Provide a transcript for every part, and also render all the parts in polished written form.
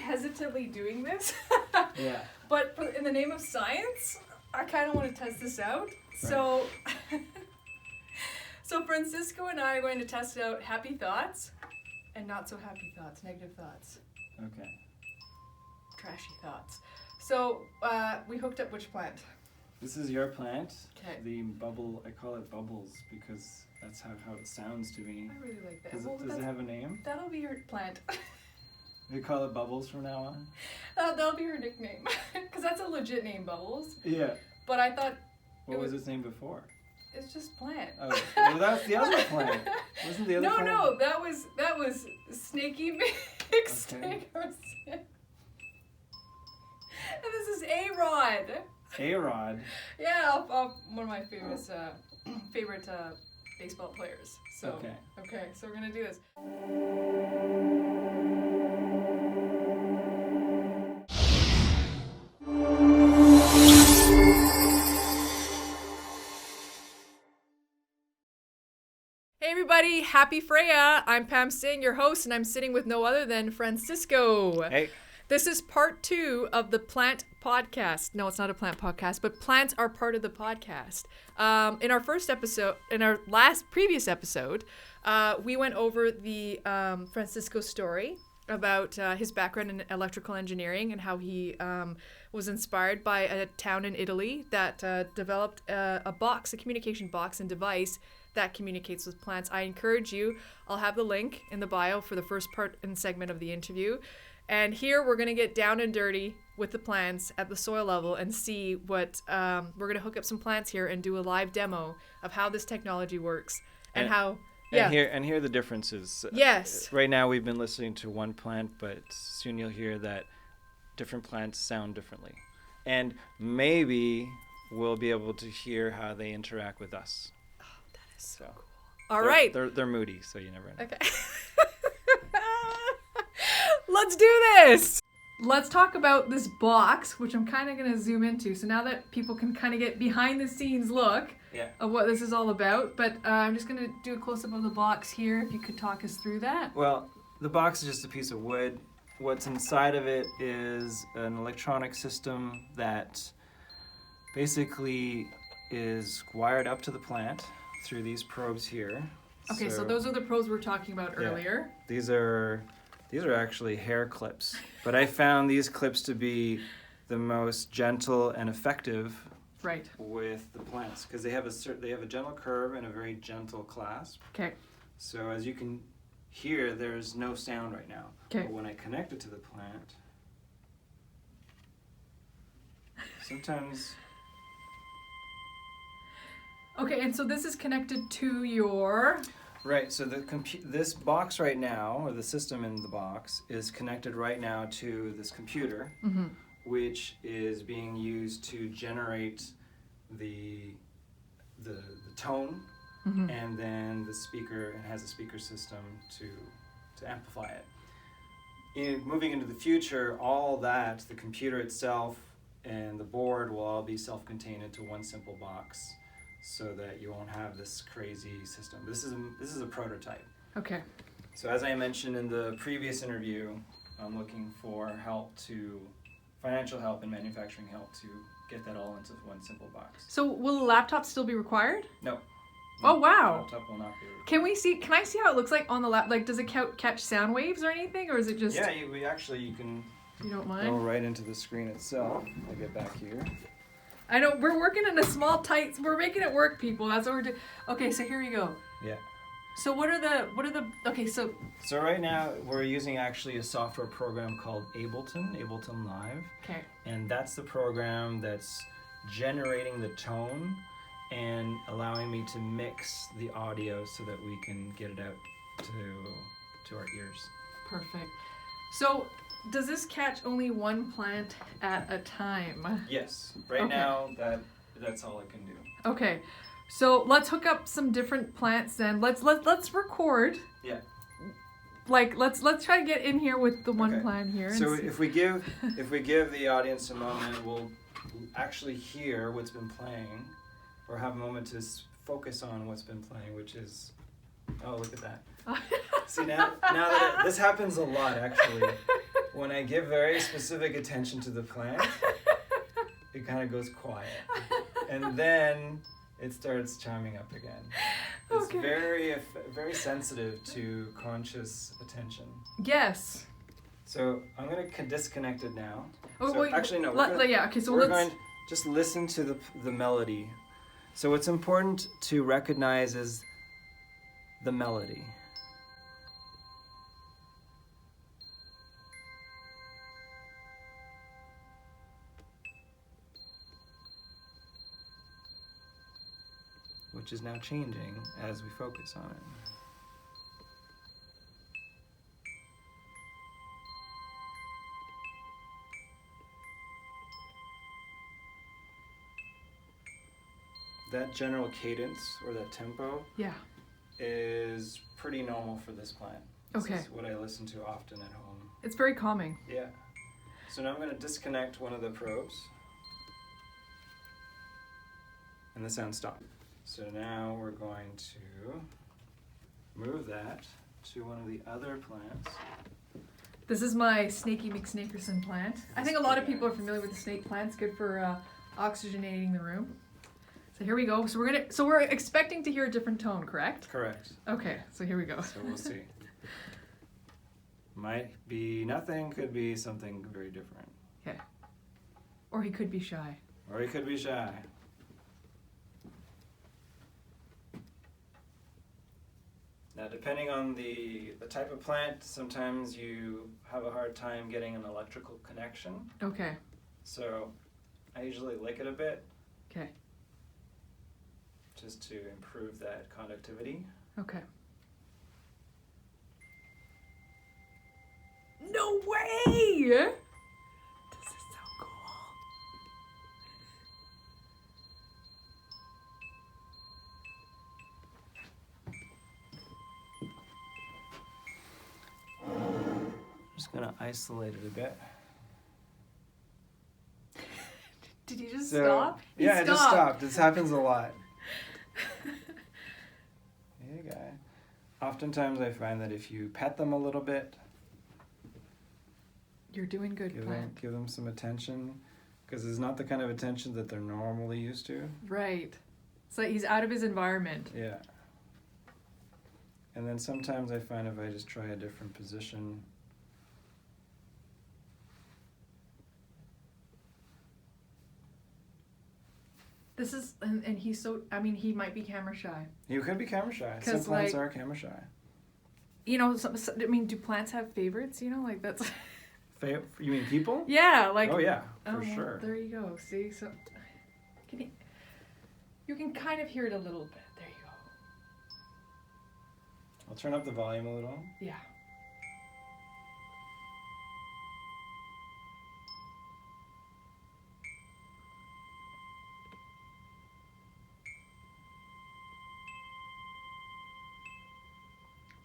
hesitantly doing this. Yeah. But in the name of science, I kind of want to test this out. Right. So Francisco and I are going to test out happy thoughts and not so happy thoughts, negative thoughts. Okay. Trashy thoughts. So we hooked up which plant? This is your plant. Okay. The bubble, I call it Bubbles because that's how it sounds to me. I really like that. Does it have a name? That'll be your plant. We call it Bubbles from now on? That'll be her nickname. Because that's a legit name, Bubbles. Yeah. But I thought... What was its name before? It's just plant. Oh, well, that's the other plant. Wasn't the other plant? No, that was Snaky Mix. Okay. And this is A-Rod. A-Rod? Yeah, one of my favorite baseball players. So, okay, so we're gonna do this. Hey everybody, happy Freya. I'm Pam Singh, your host, and I'm sitting with no other than Francisco. Hey. This is part 2 of the plant podcast. No, it's not a plant podcast, but plants are part of the podcast. In our previous episode, we went over the Francisco story about his background in electrical engineering and how he was inspired by a town in Italy that developed a communication box and device that communicates with plants. I encourage you, I'll have the link in the bio for the first part and segment of the interview. And here we're going to get down and dirty with the plants at the soil level and see what, we're going to hook up some plants here and do a live demo of how this technology works and how, yeah. And hear the differences. Yes. Right now we've been listening to one plant, but soon you'll hear that different plants sound differently. And maybe we'll be able to hear how they interact with us. Oh, that is so cool. All right. They're moody, so you never know. Okay. Let's do this. Let's talk about this box, which I'm kind of going to zoom into. So now that people can kind of get behind the scenes look of what this is all about. But I'm just going to do a close-up of the box here. If you could talk us through that. Well, the box is just a piece of wood. What's inside of it is an electronic system that basically is wired up to the plant through these probes here. Okay, so those are the probes we were talking about earlier. These are actually hair clips, but I found these clips to be the most gentle and effective with the plants because they have a gentle curve and a very gentle clasp. Okay. So as you can hear, there's no sound right now. Okay. But when I connect it to the plant, sometimes. Okay, and so this is connected to your. Right, so this box right now, or the system in the box, is connected right now to this computer, which is being used to generate the tone, and then the speaker, it has a speaker system to amplify it. Moving into the future, all that, the computer itself and the board will all be self-contained into one simple box, so that you won't have this crazy system. This is a prototype. Okay. So as I mentioned in the previous interview, I'm looking for financial help and manufacturing help to get that all into one simple box. So will the laptop still be required? No. Oh wow. The laptop will not be required. Can I see how it looks like on the laptop? Like, does it catch sound waves or anything, or is it just? Yeah, you can. You don't mind? Go right into the screen itself. I'll get back here. I know, we're working in a small, tight, we're making it work, people. That's what we're doing. Okay, so here you go. Yeah. So what are the, okay, so. So right now, we're using actually a software program called Ableton Live. Okay. And that's the program that's generating the tone and allowing me to mix the audio so that we can get it out to our ears. Perfect. So, does this catch only one plant at a time? Yes. Right now, that's all it can do. Okay. So let's hook up some different plants then. Let's record. Yeah. Like let's try to get in here with the one plant here. So if we give the audience a moment, we'll actually hear what's been playing, or have a moment to focus on what's been playing, which is, oh, look at that. See, now that this happens a lot, actually. when I give very specific attention to the plant, it kind of goes quiet. And then it starts chiming up again. It's very sensitive to conscious attention. Yes. So I'm going to disconnect it now. Oh, so, wait, actually, no. We're going to just listen to the melody. So what's important to recognize is the melody. Which is now changing as we focus on it. That general cadence or that tempo is pretty normal for this plant. Okay. This is what I listen to often at home. It's very calming. Yeah. So now I'm going to disconnect one of the probes. And the sound stopped. So now we're going to move that to one of the other plants. This is my Snaky McSnakerson plant. I think a lot of people are familiar with the snake plants. Good for oxygenating the room. So here we go. So we're expecting to hear a different tone, correct? Correct. Okay, so here we go. So we'll see. Might be nothing, could be something very different. Okay. Or he could be shy. Or he could be shy. Now, depending on the type of plant, sometimes you have a hard time getting an electrical connection. Okay. So I usually lick it a bit. Okay. Just to improve that conductivity. Okay. No way! This is so cool. I'm just going to isolate it a bit. Did you just stop? Yeah, it just stopped. This happens a lot. Hey, guy. Oftentimes I find that if you pet them a little bit, you're doing good, give them some attention, because it's not the kind of attention that they're normally used to. Right. It's like he's out of his environment. Yeah. And then sometimes I find if I just try a different position, this is, and he's so, I mean, he might be camera shy. You could be camera shy. Some plants are camera shy. You know, I mean, do plants have favorites? You know, like that's... You mean people? Yeah, like... Oh, yeah, for sure. Well, there you go. See, so... You can kind of hear it a little bit. There you go. I'll turn up the volume a little. Yeah.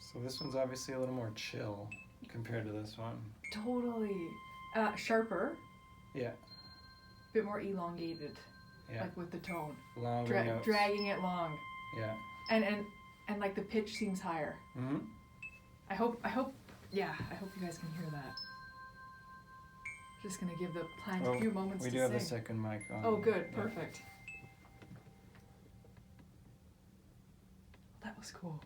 So this one's obviously a little more chill compared to this one. Totally. Sharper. Yeah. Bit more elongated. Yeah. Like with the tone. Longer notes. Dragging it long. Yeah. And like the pitch seems higher. Mm-hmm. I hope you guys can hear that. Just gonna give the plant a few moments to sing. We do have a second mic on. Oh, good. Yeah. Perfect. That was cool.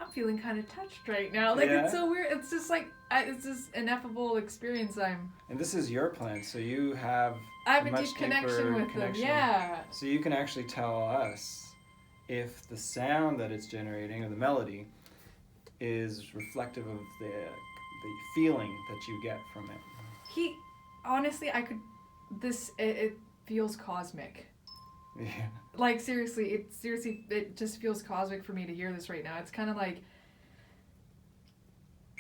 I'm feeling kind of touched right now. Like, It's so weird. It's just like, it's this ineffable experience And this is your plant, so you have I have a deep connection with them. Yeah. So you can actually tell us if the sound that it's generating, or the melody, is reflective of the feeling that you get from it. Honestly, it feels cosmic. Yeah. Like, seriously, it just feels cosmic for me to hear this right now. It's kind of like,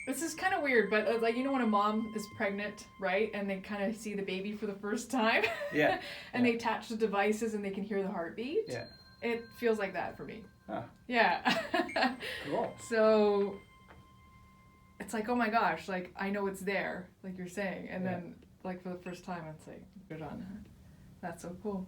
this is kind of weird, but like, you know when a mom is pregnant, right? And they kind of see the baby for the first time? Yeah. And they attach the devices and they can hear the heartbeat? Yeah. It feels like that for me. Huh. Yeah. Cool. So, it's like, oh my gosh, like, I know it's there, like you're saying. And then, like, for the first time, it's like, good on her. That's so cool.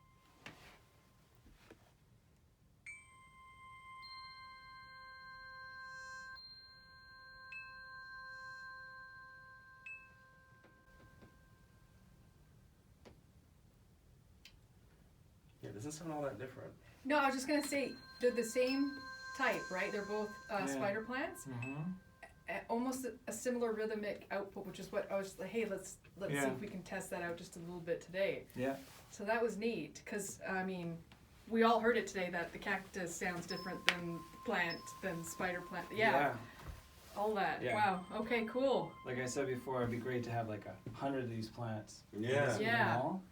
Yeah, it doesn't sound all that different. No, I was just gonna say they're the same type, right? They're both Yeah. spider plants. Mm-hmm. Almost a similar rhythmic output, which is what I was like, hey, let's see Yeah. if we can test that out just a little bit today. Yeah. So that was neat, because I mean, we all heard it today that the cactus sounds different than plant, than spider plant. Yeah. All that. Yeah. Wow. Okay, cool. Like I said before, it'd be great to have like 100 of these plants. Yeah. Just Yeah. them all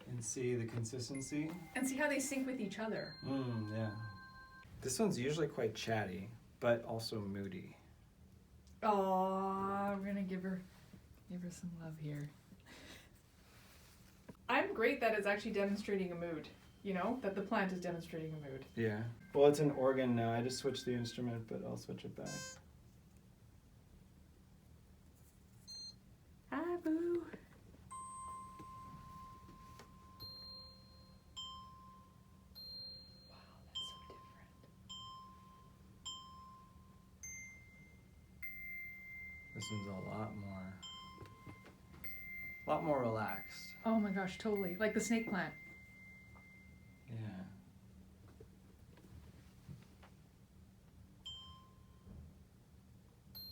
and see the consistency. And see how they sync with each other. Yeah. This one's usually quite chatty, but also moody. Oh, we're gonna give her some love here. I'm great that it's actually demonstrating a mood. You know, that the plant is demonstrating a mood. Yeah. Well, it's an organ now. I just switched the instrument, but I'll switch it back. Hi, boo. This one's a lot more relaxed. Oh my gosh, totally. Like the snake plant. Yeah.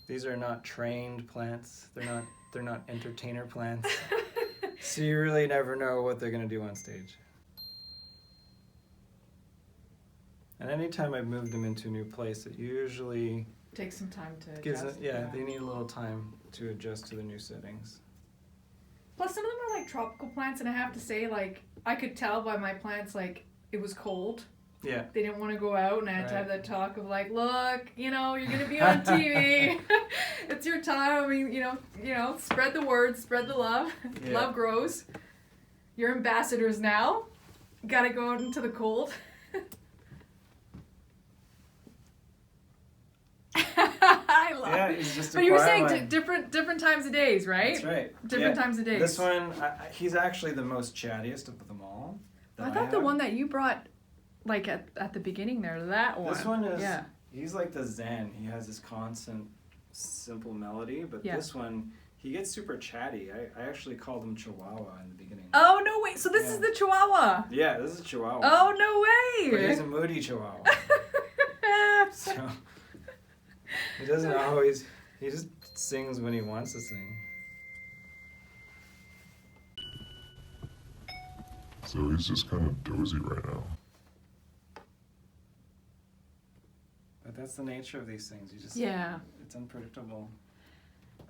These are not trained plants. They're not entertainer plants. So you really never know what they're gonna do on stage. And anytime I've moved them into a new place, it usually Takes some time to gives adjust. it, they need a little time to adjust to the new settings. Plus, some of them are like tropical plants, and I have to say, like, I could tell by my plants, like, it was cold. Yeah. They didn't want to go out, and I had to have Right. that talk of like, look, you know, you're gonna be on TV. It's your time. I mean, you know, spread the word, spread the love. Yeah. Love grows. You're ambassadors now. Gotta go out into the cold. I love. Yeah, he's just a But you were choir saying man. different times of days, right? That's right. Different Yeah. times of days. This one, he's actually the most chattiest of them all. I that thought the have. one that you brought, like at the beginning there, that one. This one is, yeah. he's like the Zen. He has this constant, simple melody, but Yeah. this one, he gets super chatty. I actually called him Chihuahua in the beginning. Oh no way! So this is Yeah. the Chihuahua. Yeah, this is Chihuahua. Oh no But way! he's a moody Chihuahua. So, he doesn't always, he just sings when he wants to sing. So he's just kind of dozy right now. But that's the nature of these things. You just, Yeah. it's unpredictable.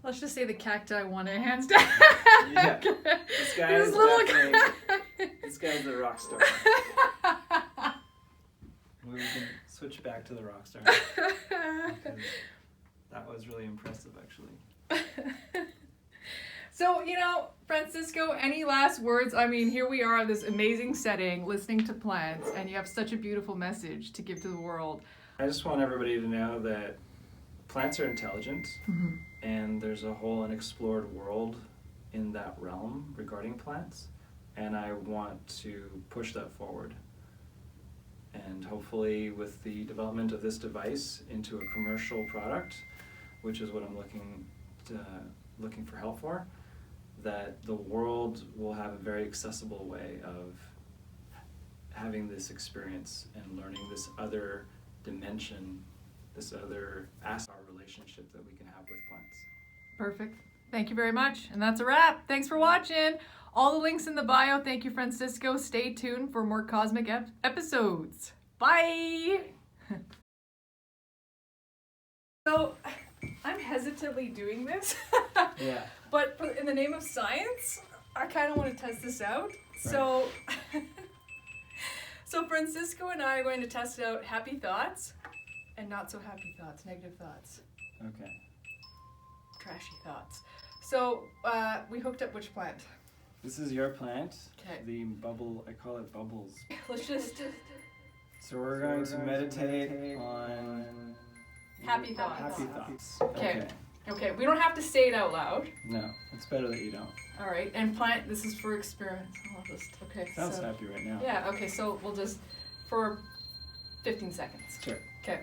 Let's just say the cacti won it hands down. Yeah. This guy This is little definitely, this guy's a rock star. We can switch back to the rock star. Because that was really impressive, actually. So, you know, Francisco, any last words? I mean, here we are in this amazing setting, listening to plants, and you have such a beautiful message to give to the world. I just want everybody to know that plants are intelligent, and there's a whole unexplored world in that realm regarding plants, and I want to push that forward. And hopefully with the development of this device into a commercial product, which is what I'm looking for help for, that the world will have a very accessible way of having this experience and learning this other dimension, this other aspect of our relationship that we can have with plants. Perfect. Thank you very much. And that's a wrap. Thanks for watching. All the links in the bio. Thank you, Francisco. Stay tuned for more cosmic episodes. Bye. So, I'm hesitantly doing this. Yeah. But in the name of science, I kind of want to test this out. So, so Francisco and I are going to test out happy thoughts and not so happy thoughts, negative thoughts, Okay. trashy thoughts. So, we hooked up which plant? This is your plant. 'Kay. The bubble, I call it bubbles. Let's just So we're going to meditate on happy thoughts. happy thoughts. Okay. Okay, we don't have to say it out loud. No, it's better that you don't. All right, and plant. This is for experiment. I'll just okay. Sounds so, happy right now. yeah. Okay, so we'll just for 15 seconds. Sure. Okay.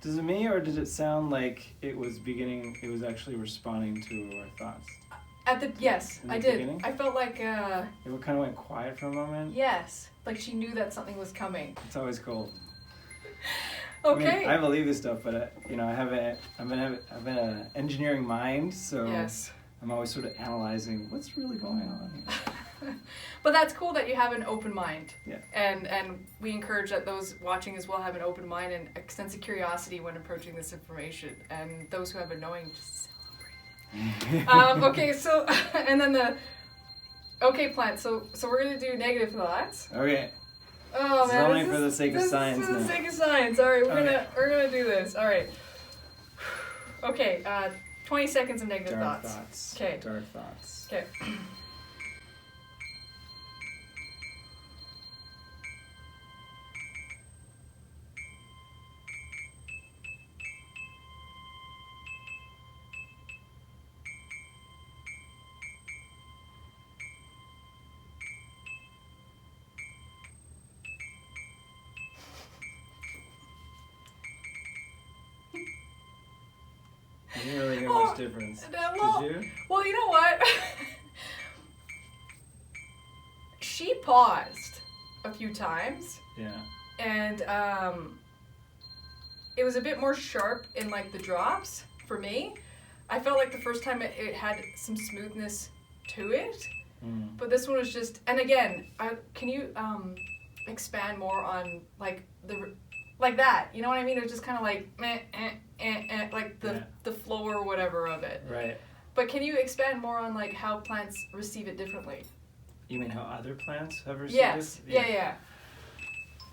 Does it me, or did it sound like it was actually responding to our thoughts? Yes, In the I did. beginning? I felt like, It kind of went quiet for a moment. yes, like she knew that something was coming. It's always cool. Okay. I believe this stuff, but I've been an engineering mind, so Yes. I'm always sort of analyzing what's really going on. But that's cool that you have an open mind. Yeah. And we encourage that those watching as well have an open mind and a sense of curiosity when approaching this information. And those who have a knowing, just celebrate. Okay, so, and then plant. So we're going to do negative thoughts. Okay. Oh, This is man. only for the sake of science This is for the now. sake of science. All right, Okay. we're gonna do this. All right. Okay, 20 seconds of negative Dark thoughts. thoughts. Okay. Dark thoughts. Okay. I didn't really get Oh, much difference. well- Did you? Well, you know what? She paused a few times, Yeah. and it was a bit more sharp in like the drops for me. I felt like the first time it had some smoothness to it, Mm. but this one was just. And again, can you expand more on like like that? You know what I mean? It was just kind of like meh, like the flow or whatever of it. Right. But can you expand more on like how plants receive it differently? You mean how other plants have received Yes. it? Yeah.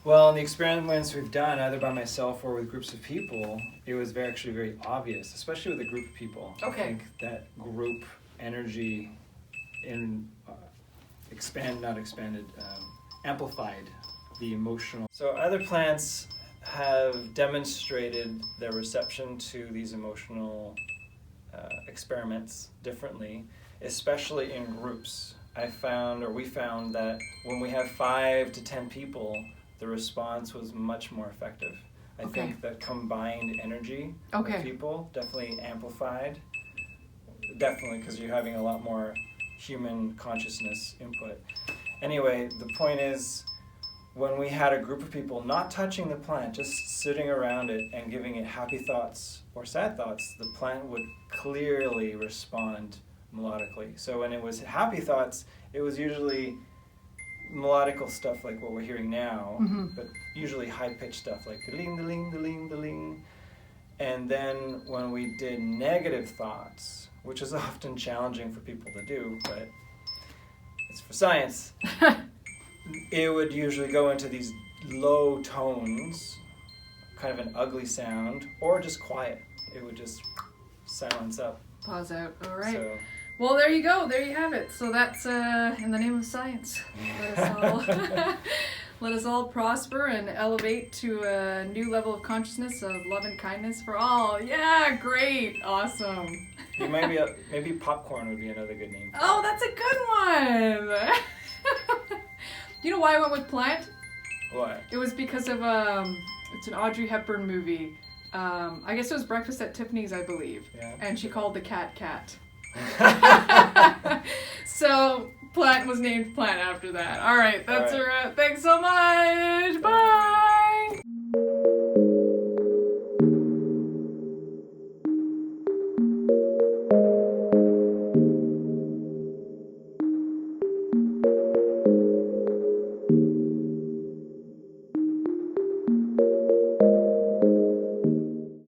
Well, in the experiments we've done, either by myself or with groups of people, it was actually very obvious, especially with a group of people. Okay. I think that group energy amplified the emotional. So other plants have demonstrated their reception to these emotional experiments differently, especially in groups. We found that when we have 5 to 10 people, the response was much more effective. I Okay. think that combined energy Okay. of people definitely amplified. Definitely, because you're having a lot more human consciousness input. Anyway, the point is, when we had a group of people not touching the plant, just sitting around it and giving it happy thoughts or sad thoughts, the plant would clearly respond melodically. So when it was happy thoughts, it was usually melodical stuff like what we're hearing now, but usually high-pitched stuff like the-ling, the-ling, the-ling, the-ling. And then when we did negative thoughts, which is often challenging for people to do, but it's for science, it would usually go into these low tones, kind of an ugly sound, or just quiet. It would just silence up. Pause out. All right. So, Well, there you go. There you have it. So that's in the name of science. Let us all prosper and elevate to a new level of consciousness of love and kindness for all. Yeah, great. Awesome. maybe popcorn would be another good name. Oh, that's a good one. You know why I went with plant? What? It was because of it's an Audrey Hepburn movie. I guess it was Breakfast at Tiffany's, I believe. Yeah. And she called the cat cat. So plant was named Plant after that. All right, that's All a wrap. Thanks.